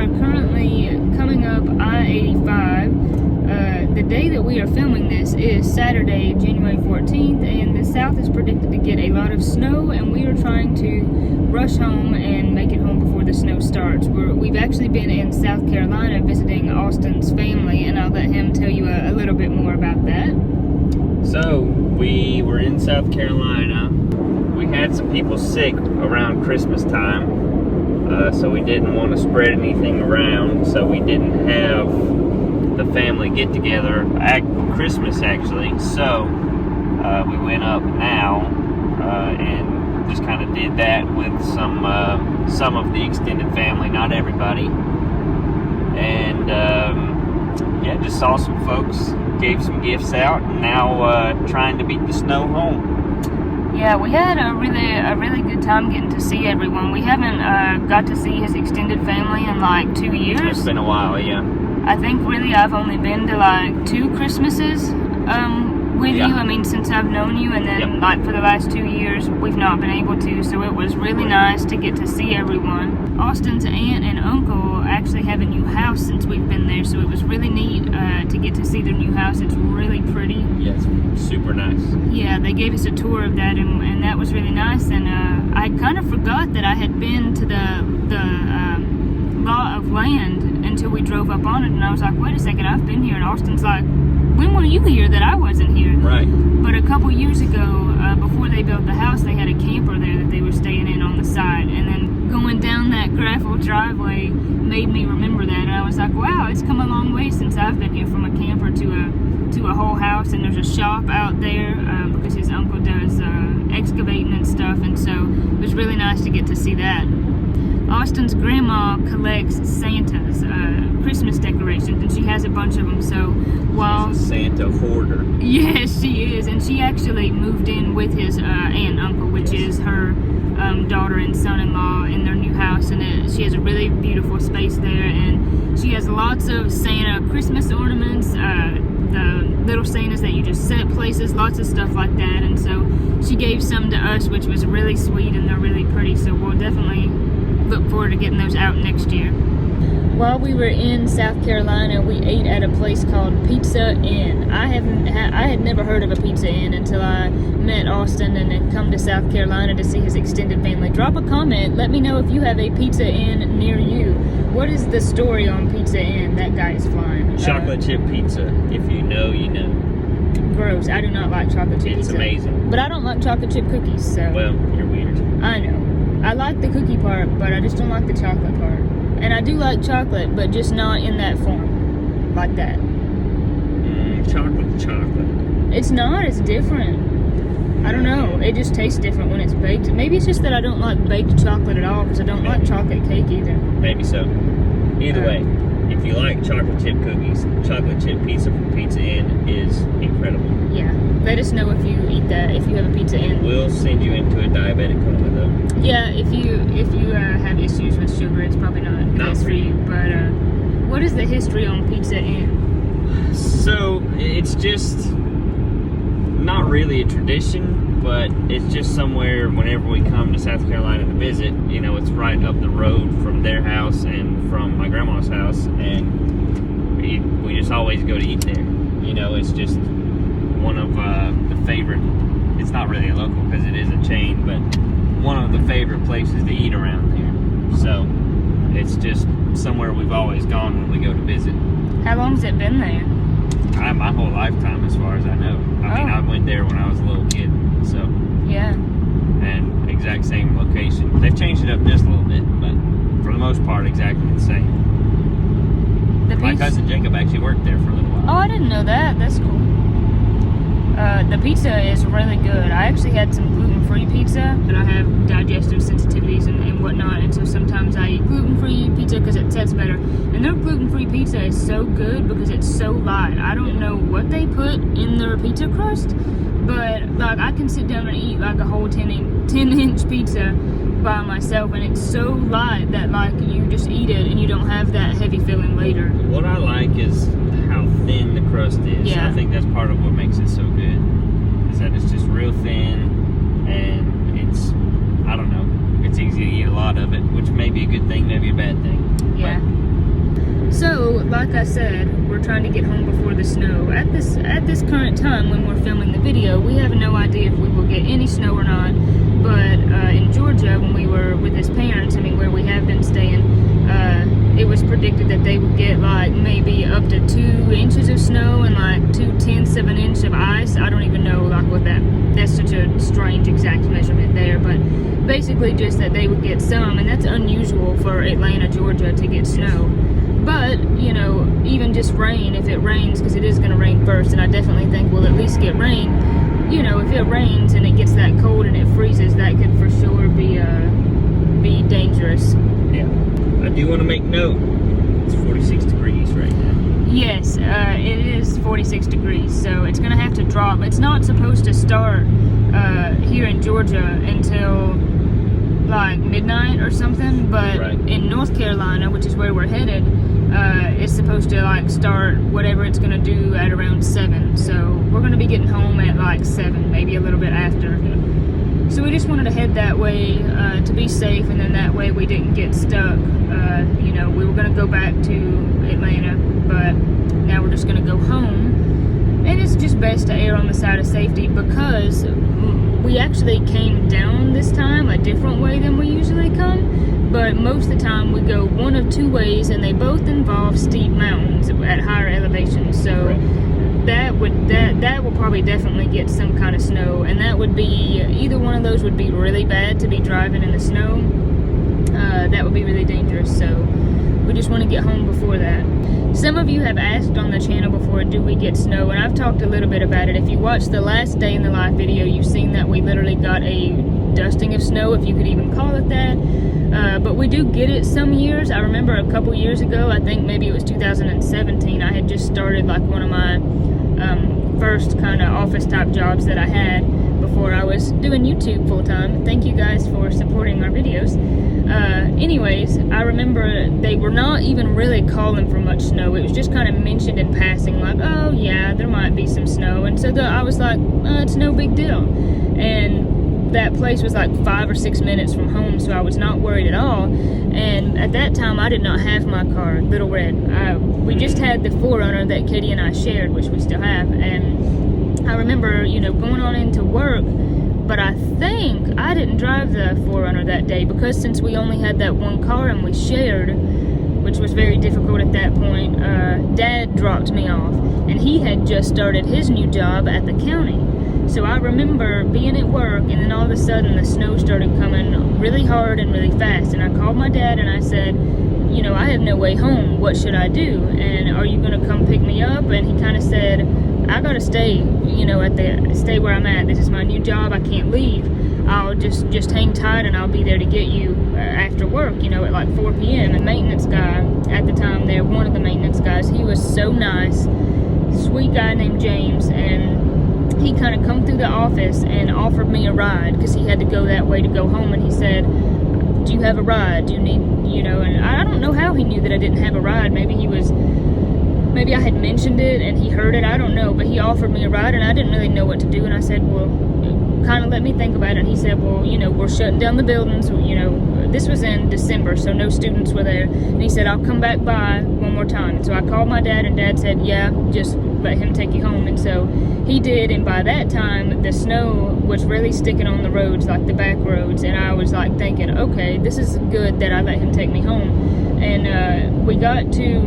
are currently coming up I-85. The day that we are filming this is Saturday, January 14th, and the south is predicted to get a lot of snow, and we are trying to rush home and make it home before the snow starts. We've actually been in South Carolina visiting Austin's family, and I'll let him tell you a little bit more about that. So, we were in South Carolina. We had some people sick around Christmas time. So we didn't want to spread anything around, so we didn't have the family get together at Christmas actually. So we went up now and just kind of did that with some of the extended family, not everybody, and yeah, just saw some folks, gave some gifts out, and now trying to beat the snow home. Yeah, we had a really good time getting to see everyone. We haven't got to see his extended family in like 2 years. It's been a while, yeah. I think really I've only been to like 2 Christmases with you. I mean, since I've known you, and then like for the last 2 years we've not been able to. So it was really nice to get to see everyone. Austin's aunt and uncle actually have a new house since we've been there, so it was really neat to get to see their new house. It's really pretty. Yeah, it's super nice. Yeah, they gave us a tour of that, and that was really nice. And I kind of forgot that I had been to the lot of land until we drove up on it, and I was like, wait a second, I've been here. And Austin's like, when were you here that I wasn't here? Right. But a couple years ago, before they built the house, they had a camper there that they were staying in on the side, and then going down that gravel driveway made me remember that, and I was like, wow, it's come a long way since I've been here, from a camper to a whole house. And there's a shop out there because his uncle does excavating and stuff, and so it was really nice to get to see that. Austin's grandma collects Santa's Christmas decorations, and she has a bunch of them. So while she's a Santa hoarder. Yes, she is, and she actually moved in with his aunt and uncle, which is her daughter and son-in-law, in their new house, and she has a really beautiful space there, and she has lots of Santa Christmas ornaments, the little Santas that you just set places, lots of stuff like that. And so she gave some to us, which was really sweet, and they're really pretty, so we'll definitely look forward to getting those out next year. While we were in South Carolina, we ate at a place called Pizza Inn. I had never heard of a Pizza Inn until I met Austin and had come to South Carolina to see his extended family. Drop a comment. Let me know if you have a Pizza Inn near you. What is the story on Pizza Inn? That guy is flying. Chocolate chip pizza. If you know, you know. Gross. I do not like chocolate chip pizza. It's amazing. But I don't like chocolate chip cookies, so. Well, you're weird. I know. I like the cookie part, but I just don't like the chocolate part. And I do like chocolate, but just not in that form. Like that. Chocolate. It's not. It's different. I don't know. It just tastes different when it's baked. Maybe it's just that I don't like baked chocolate at all, because I don't like chocolate cake either. Maybe so. Either way, if you like chocolate chip cookies, chocolate chip pizza from Pizza Inn is incredible. Yeah. Let us know if you eat that, if you have a Pizza Inn. We'll send you into a diabetic coma, though. Yeah, if you have issues with sugar, it's probably not best for you. But what is the history on Pizza Inn? So, it's just not really a tradition, but it's just somewhere whenever we come to South Carolina to visit, you know, it's right up the road from their house and from my grandma's house, and we just always go to eat there. You know, it's just one of the favorite, it's not really a local because it is a chain, but one of the favorite places to eat around here. So it's just somewhere we've always gone when we go to visit. How long's it been there? My whole lifetime, as far as I know. I mean, I went there when I was a little kid, so. Yeah. And exact same location. They've changed it up just a little bit, but for the most part, exactly the same. My cousin Jacob actually worked there for a little while. Oh, I didn't know that. That's cool. The pizza is really good. I actually had some gluten-free pizza, but I have digestive sensitivities and whatnot, and so sometimes I eat gluten-free pizza because it tastes better. And their gluten-free pizza is so good because it's so light. I don't know what they put in their pizza crust, but like I can sit down and eat like a whole 10-inch pizza by myself, and it's so light that like you just eat it and you don't have that heavy feeling later. What I like is how thin the crust is. Yeah. I think that's part of what makes it so good, is that it's just real thin, and it's, I don't know, it's easy to eat a lot of it, which may be a good thing, maybe a bad thing. Yeah. like I said, we're trying to get home before the snow. At this current time when we're filming the video, we have no idea if we will get any snow or not. But in Georgia, when we were with his parents, I mean, where we have been staying, it was predicted that they would get like maybe up to 2 inches of snow and like 2/10 of an inch of ice. I don't even know like what that's such a strange exact measurement there, but basically just that they would get some, and that's unusual for Atlanta, Georgia to get snow. But, you know, even just rain, if it rains, because it is going to rain first, and I definitely think we'll at least get rain. You know, if it rains and it gets that cold and it freezes, that could for sure be dangerous. Yeah. I do want to make note, it's 46 degrees right now. Yes, it is 46 degrees, so it's going to have to drop. It's not supposed to start here in Georgia until like midnight or something, but Right. in North Carolina, which is where we're headed, it's supposed to like start whatever it's going to do at around 7. So we're going to be getting home at like 7, maybe a little bit after. So we just wanted to head that way to be safe, and then that way we didn't get stuck. You know, we were going to go back to Atlanta, but now we're just going to go home. And it's just best to err on the side of safety, because we actually came down this time a different way than we usually come. But most of the time we go one of 2 ways, and they both involve steep mountains at higher elevations. So that will probably definitely get some kind of snow, and that would be, either one of those would be really bad to be driving in the snow. That would be really dangerous, so we just want to get home before that. Some of you have asked on the channel before, do we get snow? And I've talked a little bit about it. If you watched the last day in the live video, you've seen that we literally got a dusting of snow, if you could even call it that. But we do get it some years. I remember a couple years ago, I think maybe it was 2017, I had just started like one of my first kind of office type jobs that I had before I was doing YouTube full time. Thank you guys for supporting our videos. Anyways, I remember they were not even really calling for much snow. It was just kind of mentioned in passing, like, oh yeah, there might be some snow. And so I was like, it's no big deal. And that place was like 5 or 6 minutes from home, so I was not worried at all. And at that time, I did not have my car, Little Red. We just had the 4Runner that Katie and I shared, which we still have. And I remember, you know, going on into work, but I think I didn't drive the 4Runner that day, because since we only had that one car and we shared, which was very difficult at that point, Dad dropped me off, and he had just started his new job at the county. So I remember being at work, and then all of a sudden the snow started coming really hard and really fast, and I called my dad and I said, you know, I have no way home, what should I do? And are you gonna come pick me up? And he kind of said, I gotta stay, you know, stay where I'm at. This is my new job, I can't leave. I'll just hang tight, and I'll be there to get you after work, you know, at like 4 p.m. The maintenance guy at the time there, one of the maintenance guys, he was so nice, sweet guy named James, and he kind of come through the office and offered me a ride, because he had to go that way to go home. And he said, do you have a ride? Do you need, you know, and I don't know how he knew that I didn't have a ride. Maybe I had mentioned it and he heard it, I don't know, but he offered me a ride, and I didn't really know what to do. And I said, well, kind of let me think about it. And he said, well, you know, we're shutting down the buildings, you know, this was in December, so no students were there. And he said, I'll come back by one more time. And so I called my dad, and Dad said, yeah, just let him take you home. And so he did, and by that time the snow was really sticking on the roads, like the back roads, and I was like thinking, okay, this is good that I let him take me home. And we got to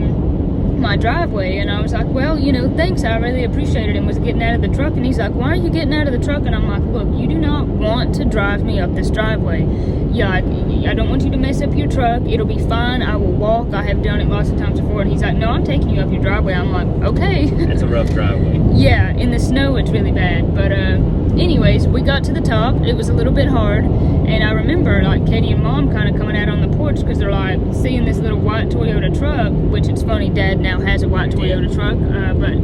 my driveway, and I was like, well, you know, thanks, I really appreciate it, and was getting out of the truck. And he's like, why are you getting out of the truck? And I'm like, look, you do not want to drive me up this driveway. Yeah, I don't want you to mess up your truck. It'll be fine, I will walk, I have done it lots of times before. And he's like, no, I'm taking you up your driveway. I'm like, okay. It's a rough driveway. Yeah, in the snow it's really bad. But anyways, we got to the top. It was a little bit hard, and I remember like Katie and Mom kind of coming out on the porch, because they're like seeing this little white Toyota truck, which it's funny, Dad now has a white Toyota truck, but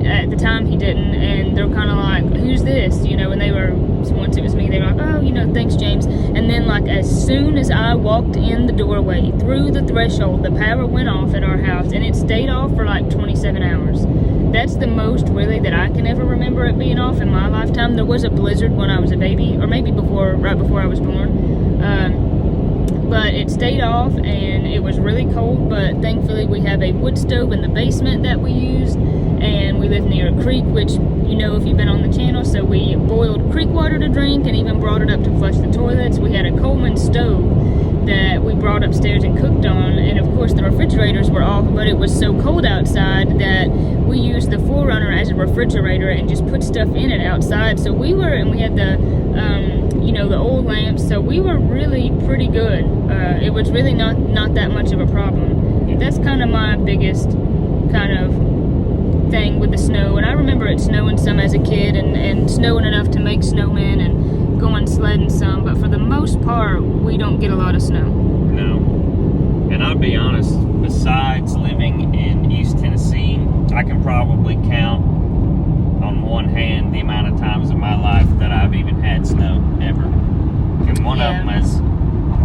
at the time he didn't. And they're kind of like, who's this, you know? And they were, once it was me, they were like, oh, you know, thanks, James. And then like as soon as I walked in the doorway, through the threshold, the power went off at our house, and it stayed off for like 27 hours. That's the most really that I can ever remember it being off in my lifetime. There was a blizzard when I was a baby, or maybe right before I was born. But it stayed off, and it was really cold, but thankfully we have a wood stove in the basement that we used, and we live near a creek, which, you know, if you've been on the channel, so we boiled creek water to drink and even brought it up to flush the toilets. We had a Coleman stove that we brought upstairs and cooked on, and of course the refrigerators were off, but it was so cold outside that we used the 4Runner as a refrigerator and just put stuff in it outside. So we had the you know, the old lamps, so we were really pretty good. It was really not that much of a problem. That's kind of my biggest kind of thing with the snow. And I remember it snowing some as a kid, and snowing enough to make snowmen and going sledding some, but for the most part we don't get a lot of snow. No. And I'll be honest, besides living in East Tennessee, I can probably count on one hand the amount of times in my life that I've even had snow ever. And one of them was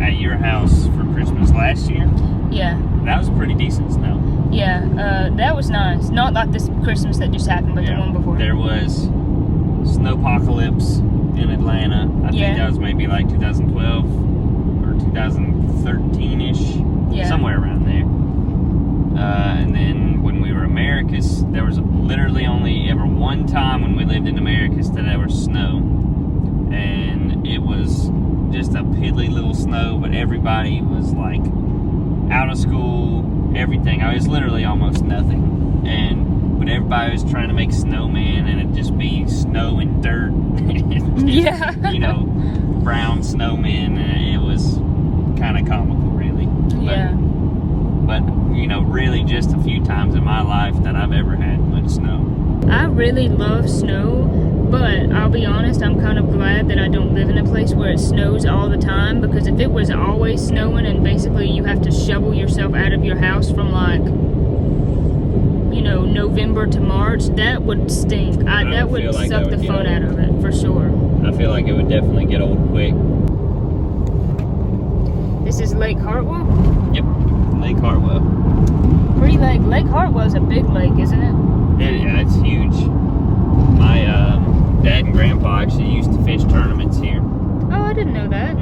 at your house for Christmas last year. Yeah. That was pretty decent snow. Yeah, that was nice. Not like this Christmas that just happened, but the one before. There was snowpocalypse in Atlanta. I think that was maybe like 2012 or 2013-ish. Yeah. Somewhere around there. And then when we were in Americus, there was literally only ever one time when we lived in Americus that there was snow. And it was just a piddly little snow, but everybody was like out of school, everything. I was literally almost nothing. But everybody was trying to make snowman, and it'd just be snow and dirt. Yeah. You know, brown snowmen, and it was kind of comical, really. Yeah. But, you know, really just a few times in my life that I've ever had much snow. I really love snow, but I'll be honest, I'm kind of glad that I don't live in a place where it snows all the time, because if it was always snowing and basically you have to shovel yourself out of your house from like, you know, November to March, that would stink. That would suck the fun out of it, for sure. I feel like it would definitely get old quick. This is Lake Hartwell? Yep, Lake Hartwell. Pretty lake. Lake Hartwell's a big lake, isn't it? Yeah, it's huge. My dad and grandpa actually used to fish tournaments here. Oh, I didn't know that.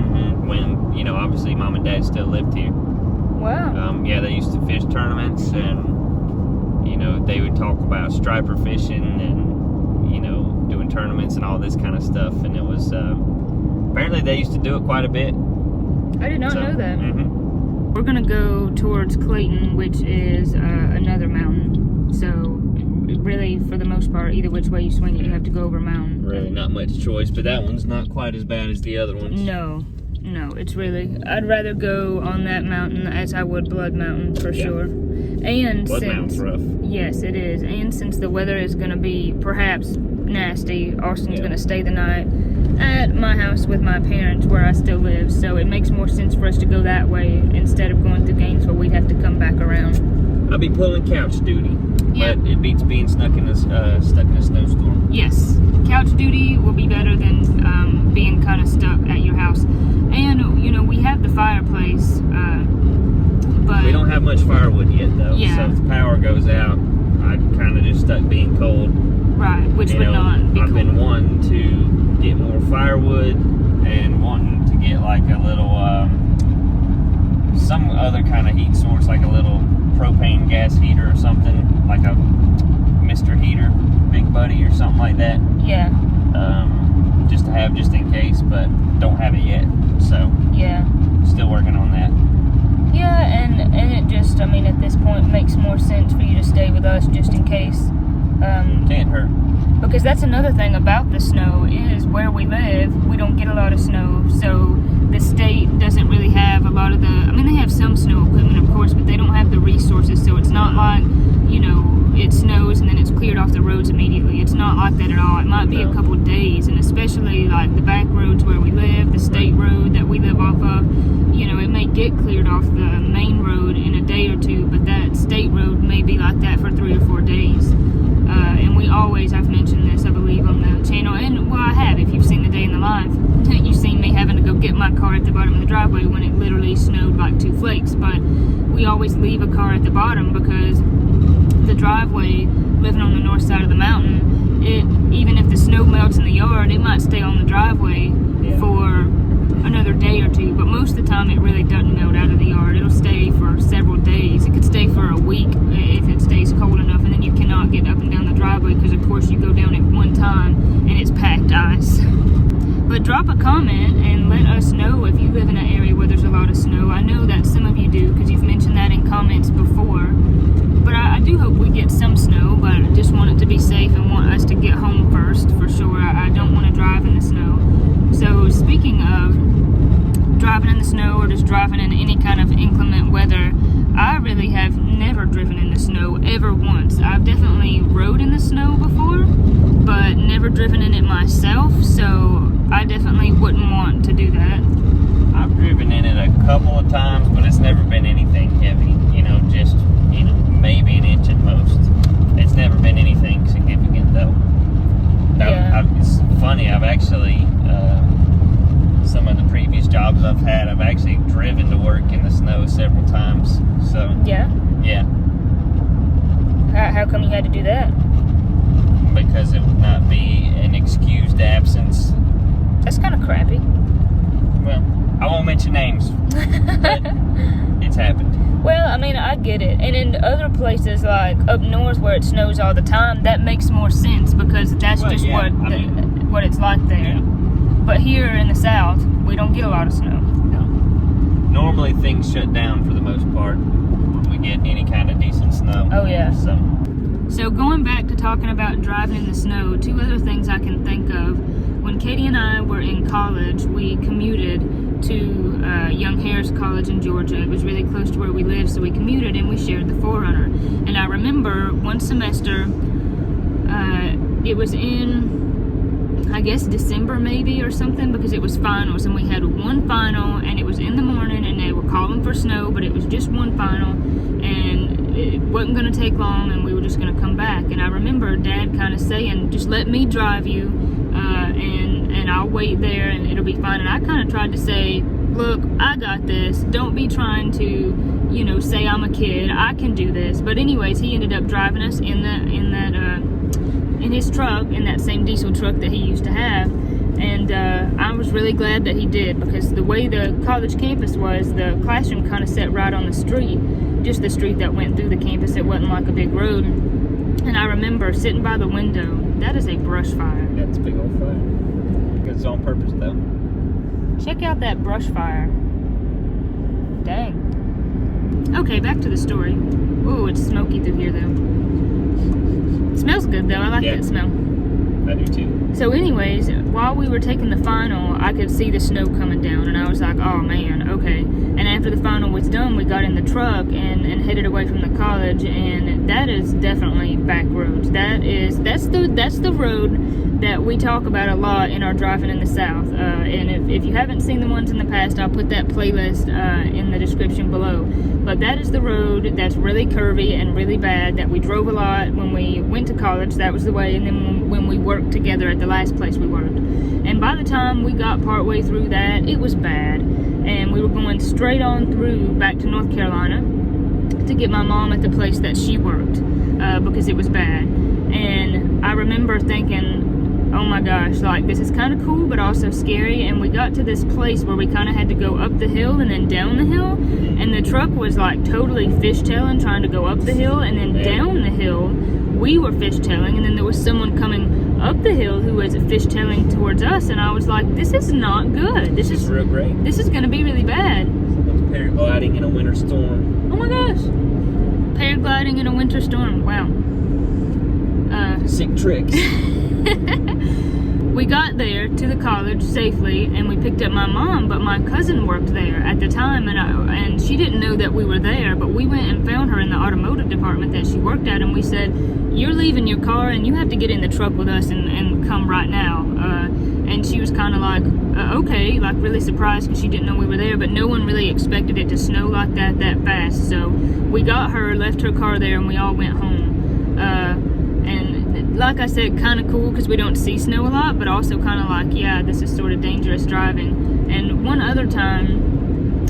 When, you know, obviously mom and dad still lived here. Wow. Yeah, they used to fish tournaments, and, you know, they would talk about striper fishing and, you know, doing tournaments and all this kind of stuff. And it was, apparently they used to do it quite a bit. I did not know that. We're gonna go towards Clayton, which is another mountain. So really, for the most part, either which way you swing it, you have to go over a mountain. Really not much choice, but that one's not quite as bad as the other ones. No, it's really, I'd rather go on that mountain as I would Blood Mountain, for sure. And Blood Mountain's rough. Yes, it is. And since the weather is gonna be perhaps nasty, Austin's gonna stay the night at my house with my parents where I still live, so it makes more sense for us to go that way instead of going through Gainesville. We'd have to come back around. I'll be pulling couch duty, Yeah. but it beats being stuck in a snowstorm. Yes, couch duty will be better than being kind of stuck at your house. And, you know, we have the fireplace, but we don't have much firewood yet, though. Yeah. So if the power goes out, I'm kind of just stuck being cold. Right, which would not be I've cool. been wanting to get more firewood and wanting to get like a little, some other kind of heat source, like a little propane gas heater or something, like a Mr. Heater, Big Buddy or something like that. Yeah. Just to have just in case, but don't have it yet. So Yeah. still working on that. Yeah, and it just, I mean, at this point makes more sense for you to stay with us just in case. Can't hurt. Because that's another thing about the snow is where we live, we don't get a lot of snow, so the state doesn't really have a lot of the, I mean, they have some snow equipment, of course, but they don't have the resources, so it's not like, you know, it snows and then it's cleared off the roads immediately. It's not like that at all. It might be a couple of days, and especially like the back roads where we live, the state road that we live off of, you know, it may get cleared off the main road in a day or two, but that state road may be like that for 3 or 4 days. And we always, I've mentioned this, I believe, on the channel, and well, I have, if you've seen the day in the life, you've seen me having to go get my car at the bottom of the driveway when it literally snowed like 2 flakes, but we always leave a car at the bottom because the driveway, living on the north side of the mountain, even if the snow melts in the yard, it might stay on the driveway for another day or two, but most of the time it really doesn't melt out of the yard. It'll stay for experienced before. But I do hope we get some snow, but I just want it to be safe and want us to get home first for sure. I don't want to drive in the snow. So speaking of driving in the snow or just driving in any kind of inclement weather, I really have never driven in the snow ever once. I've definitely rode in the snow before, but never driven in it myself, so I definitely wouldn't want to do that. I've driven in it a couple of times, but it's never been anything heavy. Just maybe an inch at most. It's never been anything significant though. Yeah. It's funny. I've actually some of the previous jobs I've had, I've actually driven to work in the snow several times. So Yeah? yeah, How come you had to do that? because it would not be an excused absence. That's kind of crappy. Well, I won't mention names, but it's happened. Well, I mean, I get it. And in other places, like up north where it snows all the time, that makes more sense because that's Well, just yeah, what it's like there. Yeah. But here in the south, we don't get a lot of snow. No. Normally things shut down for the most part when we get any kind of decent snow. Oh, yeah. So So going back to talking about driving in the snow, two other things I can think of. When Katie and I were in college, we commuted to Young Harris College in Georgia. It was really close to where we lived, so we commuted and we shared the 4Runner. And I remember one semester, it was in, I guess, December maybe or something, because it was finals, and we had one final, and it was in the morning, and they were calling for snow, but it was just one final, and it wasn't going to take long, and we were just going to come back. And I remember Dad kind of saying, just let me drive you, and I'll wait there, and it'll be fine. And I kind of tried to say, look, I got this. Don't be trying to, say I'm a kid. I can do this. But anyways, he ended up driving us in his truck, in that same diesel truck that he used to have. And I was really glad that he did, because the way the college campus was, the classroom kind of sat right on the street, just the street that went through the campus. It wasn't like a big road. And I remember sitting by the window. That is a brush fire. that's a big old fire. It's on purpose though. Check out that brush fire. Dang. Okay, back to the story. Ooh, it's smoky through here though. It smells good though. I like that smell. I do too. So anyways, while we were taking the final, I could see the snow coming down, and I was like, oh man, okay. And after the final was done, we got in the truck and headed away from the college, and that is definitely back roads. That's the road that we talk about a lot in our driving in the South. And if you haven't seen the ones in the past, I'll put that playlist in the description below. But that is the road that's really curvy and really bad, that we drove a lot when we went to college. That was the way. And then when we worked together at the last place we worked. And by the time we got partway through that, it was bad. And we were going straight on through back to North Carolina to get my mom at the place that she worked, because it was bad. And I remember thinking, oh my gosh, like, this is kind of cool but also scary. And we got to this place where we kind of had to go up the hill and then down the hill, and the truck was like totally fishtailing, trying to go up the hill, and then down the hill we were fishtailing, and then there was someone coming up the hill who was fishtailing towards us, and I was like, this is not good. This is real great. This is gonna be really bad. Paragliding in a winter storm. Oh my gosh. Paragliding in a winter storm. Wow. Sick tricks. We got there to the college safely, and we picked up my mom, but my cousin worked there at the time, and she didn't know that we were there, but we went and found her in the automotive department that she worked at, and we said, you're leaving your car, and you have to get in the truck with us and come right now. And she was kind of like, okay, like really surprised because she didn't know we were there, but no one really expected it to snow like that fast. So we got her, left her car there, and we all went home. And like I said, kind of cool because we don't see snow a lot, but also kind of like, yeah, this is sort of dangerous driving. And one other time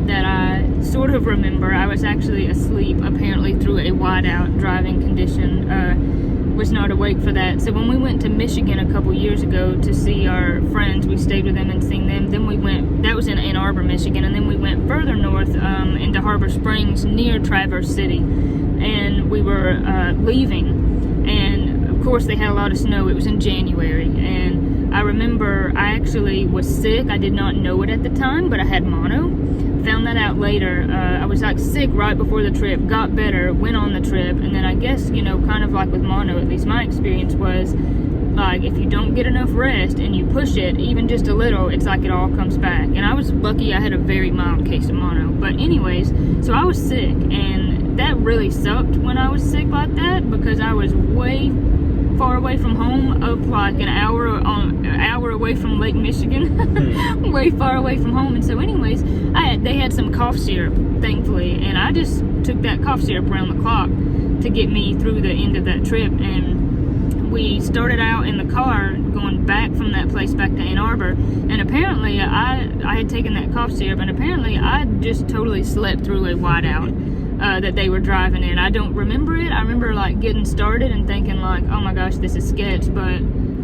that I sort of remember, I was actually asleep apparently through a whiteout driving condition. Was not awake for that. So when we went to Michigan a couple years ago to see our friends, we stayed with them and seen them. Then we went, that was in Ann Arbor, Michigan, and then we went further north into Harbor Springs near Traverse City, and we were leaving, and of course they had a lot of snow. It was in January, and I remember I actually was sick. I did not know it at the time, but I had mono found that out later. I was like sick right before the trip, got better, went on the trip, and then I guess, you know, kind of like with mono, at least my experience was, like, if you don't get enough rest and you push it even just a little, it's like it all comes back. And I was lucky I had a very mild case of mono. But anyways, so I was sick, and that really sucked when I was sick like that, because I was way far away from home, up like an hour away from Lake Michigan, way far away from home. And so anyways, they had some cough syrup, thankfully, and I just took that cough syrup around the clock to get me through the end of that trip. And we started out in the car going back from that place back to Ann Arbor, and apparently I had taken that cough syrup, and apparently I just totally slept through a whiteout that they were driving in. I don't remember it. I remember like getting started and thinking like, oh my gosh, this is sketch, but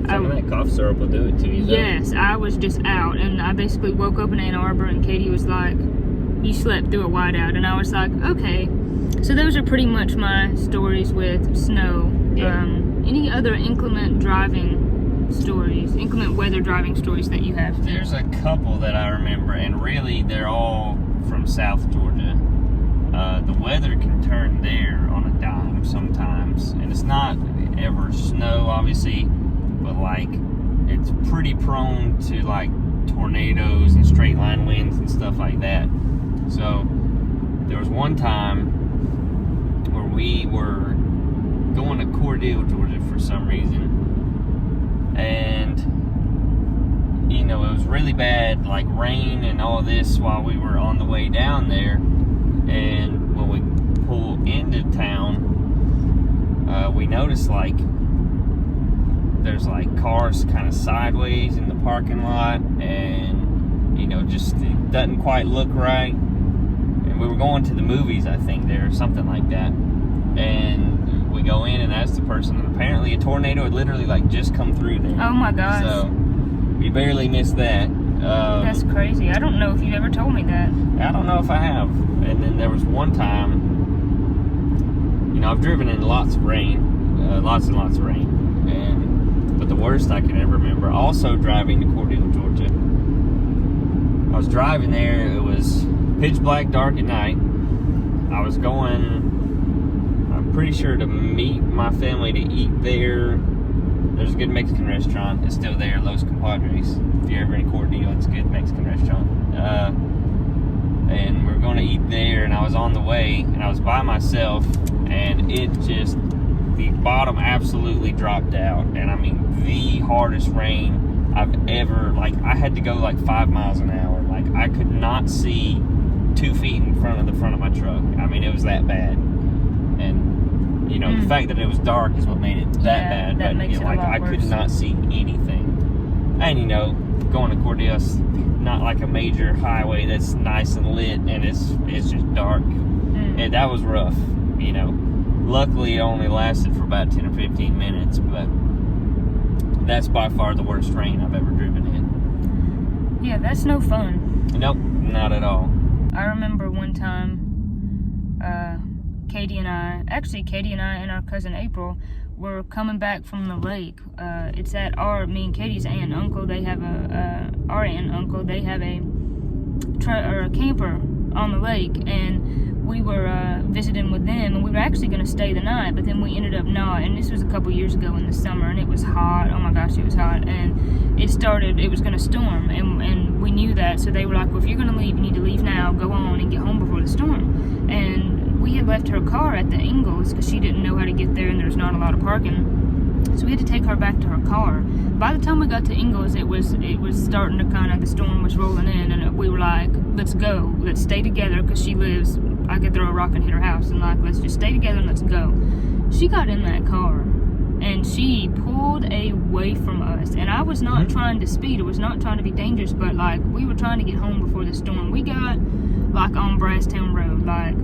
some of that cough syrup will do it to you, though. Yes, I was just out, and I basically woke up in Ann Arbor, and Katie was like, you slept through a whiteout, and I was like, okay. So those are pretty much my stories with snow. Yeah. Any other inclement weather driving stories that you have? There's a couple that I remember, and really they're all from South Georgia. The weather can turn there on a dime sometimes, and it's not ever snow, obviously, but like it's pretty prone to like tornadoes and straight line winds and stuff like that. So there was one time where we were going to Cordele, Georgia for some reason, and you know, it was really bad, like rain and all this while we were on the way down there. And when we pulled into town, we noticed like there's like cars kind of sideways in the parking lot, and you know, just it doesn't quite look right. And we were going to the movies, I think, there or something like that, and we go in and ask the person, and apparently a tornado had literally like just come through there. Oh my gosh. So we barely missed that. That's crazy. I don't know if you've ever told me that. I don't know if I have. And then there was one time, you know, I've driven in lots of rain, lots and lots of rain, but the worst I can ever remember, also driving to Cordele, Georgia. I was driving there, it was pitch black, dark at night. I was going, I'm pretty sure, to meet my family to eat there. There's a good Mexican restaurant. It's still there, Los Compadres. If you're ever in Cordele, it's a good Mexican restaurant. And we're going to eat there, and I was on the way, and I was by myself, and the bottom absolutely dropped out. And I mean, the hardest rain I've ever, like, I had to go like 5 miles an hour. Like, I could not see 2 feet in front of the front of my truck. I mean, it was that bad. And you know, the fact that it was dark is what made it that bad. That but makes it a lot I worse. could not see anything. And you know, going to Cordele's not like a major highway that's nice and lit, and it's just dark. And that was rough. You know, luckily it only lasted for about 10 or 15 minutes, but that's by far the worst rain I've ever driven in. Yeah, that's no fun. Nope, not at all. I remember one time, Katie and I and our cousin April were coming back from the lake. It's at me and Katie's aunt and uncle. They have our aunt and uncle. They have a camper on the lake, and we were visiting with them, and we were actually going to stay the night, but then we ended up not. And this was a couple years ago in the summer, and it was hot. Oh my gosh, it was hot, and it was going to storm, and we knew that. So they were like, well, if you're going to leave, you need to leave now. Go on and get home before the storm. And we had left her car at the Ingalls because she didn't know how to get there, and there's not a lot of parking. So we had to take her back to her car. By the time we got to Ingalls, it was starting to the storm was rolling in, and we were like, let's go, let's stay together, because she lives, I could throw a rock and hit her house, and like, let's just stay together and let's go. She got in that car, and she pulled away from us, and I was not trying to speed, I was not trying to be dangerous, but like, we were trying to get home before the storm. We got like on Brasstown Road, like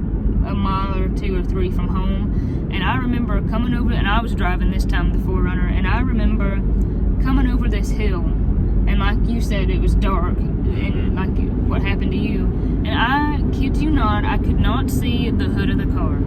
a mile or 2 or 3 from home, and I remember coming over, and I was driving this time the 4Runner, and I remember coming over this hill, and like you said, it was dark, and like what happened to you, and I kid you not, I could not see the hood of the car.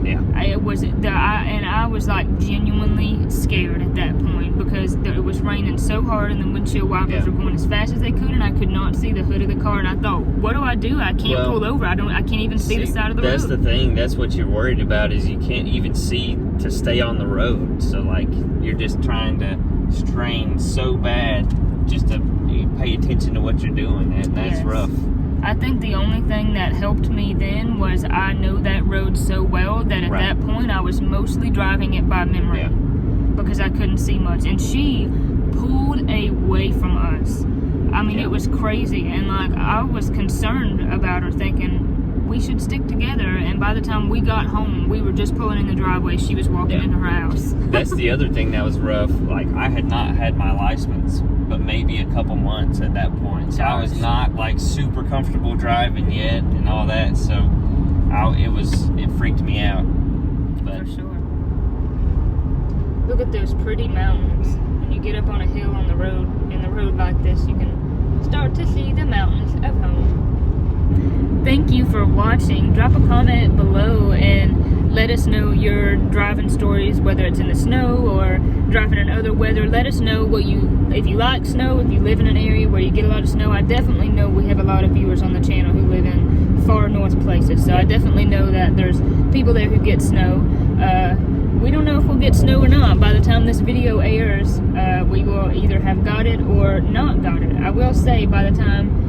Yeah. I was like genuinely scared at that point, because it was raining so hard, and the windshield wipers were going as fast as they could, and I could not see the hood of the car. And I thought, what do? I can't pull over. I can't even see the side of the road. That's the thing. That's what you're worried about, is you can't even see to stay on the road. So like you're just trying to strain so bad just to pay attention to what you're doing, and that's rough. I think the only thing that helped me then was I know that road so well that at that point I was mostly driving it by memory because I couldn't see much. And she pulled away from us. I mean, it was crazy. And like, I was concerned about her, thinking we should stick together. And by the time we got home, we were just pulling in the driveway. She was walking in her house. That's the other thing that was rough. Like, I had not had my license but maybe a couple months at that point. So I was not like super comfortable driving yet and all that. So it freaked me out. But for sure. Look at those pretty mountains. When you get up on a hill on the road, in the road like this, you can start to see the mountains of home. Thank you for watching. Drop a comment below and let us know your driving stories, whether it's in the snow or driving in other weather. Let us know if you like snow, if you live in an area where you get a lot of snow. I definitely know we have a lot of viewers on the channel who live in far north places, so I definitely know that there's people there who get snow. We don't know if we'll get snow or not. By the time this video airs, we will either have got it or not got it. I will say by the time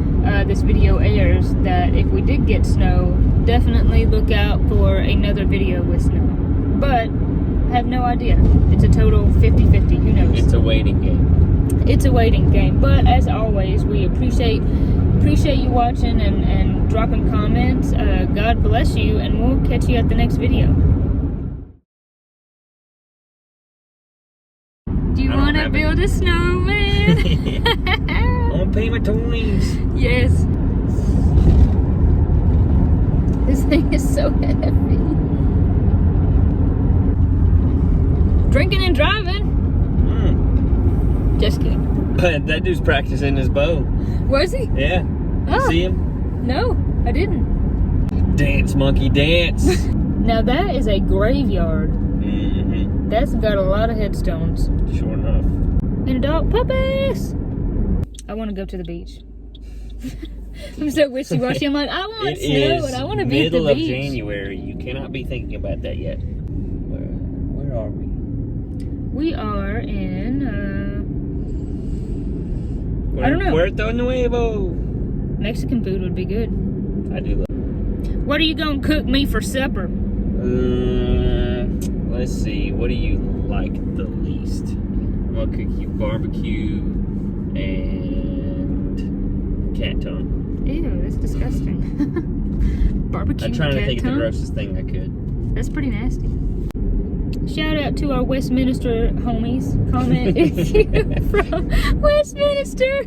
this video airs that if we did get snow, definitely look out for another video with snow. But I have no idea. It's a total 50-50. Who knows? It's a waiting game. It's a waiting game. But as always, we appreciate you watching and dropping comments. God bless you, and we'll catch you at the next video. Do you want to build a snowman? I want to pay my toys. Yes. This thing is so heavy. Drinking and driving. Just kidding. That dude's practicing his bow. Was he? Yeah. Oh. See him? No, I didn't. Dance, monkey, dance. Now that is a graveyard. Mm-hmm. That's got a lot of headstones. Sure enough. And a dog. Puppies! I want to go to the beach. I'm so wishy-washy. I'm like, I want snow and I want to be at the beach. Middle of January. You cannot be thinking about that yet. Where are we? We are in, I don't know. Puerto Nuevo. Mexican food would be good. I do love it. What are you going to cook me for supper? Let's see. What do you like the least? I'm going to cook you barbecue and cat tongue. Ew, that's disgusting. Barbecue and cat tongue? I'm trying to think of the grossest thing I could. That's pretty nasty. Shout out to our Westminster homies. Comment if you're from Westminster.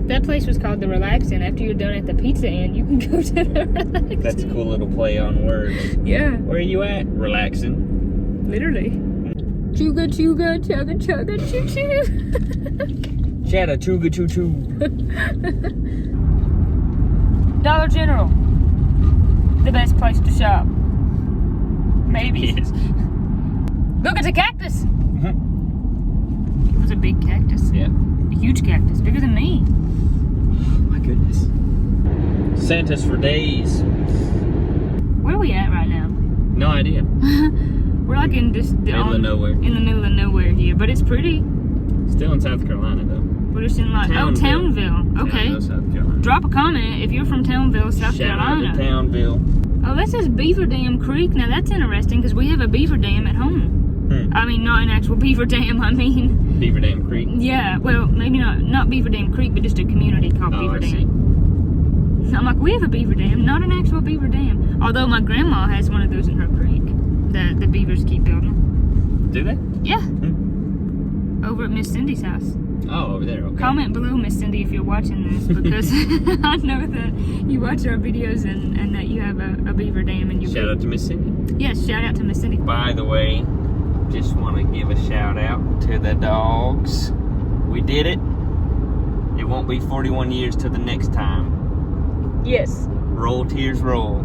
That place was called the Relaxin'. After you're done at the Pizza Inn, you can go to the Relaxin'. That's a cool little play on words. Yeah. Where are you at? Relaxing. Literally. Chuga, chuga, chugga, chugga, choo choo. Chatta, chuga, choo choo. Dollar General. The best place to shop. Maybe. Yes. Look, it's a cactus. It was a big cactus. Yeah. A huge cactus, bigger than me. Oh my goodness. Santa's for days. Where are we at right now? No idea. We're like in this middle of nowhere. In the middle of nowhere here, but it's pretty. Still in South Carolina though. We're just in like Townville. Okay. Townville, South Carolina. Drop a comment if you're from Townville, South Carolina. Shout out to Townville. Oh, that says Beaver Dam Creek. Now that's interesting because we have a beaver dam at home. I mean, not an actual beaver dam. I mean Beaver Dam Creek. Yeah, well, maybe not Beaver Dam Creek, but just a community called Beaver Dam. I'm like, we have a beaver dam, not an actual beaver dam. Although my grandma has one of those in her creek that the beavers keep building. Do they? Yeah. Over at Miss Cindy's house. Oh, over there. Okay. Comment below, Miss Cindy, if you're watching this, because I know that you watch our videos and that you have a beaver dam in your Shout out to Miss Cindy. Yes, shout out to Miss Cindy. By the way, just want to give a shout out to the dogs. We did it. It won't be 41 years till the next time. Yes. Roll, tears, roll.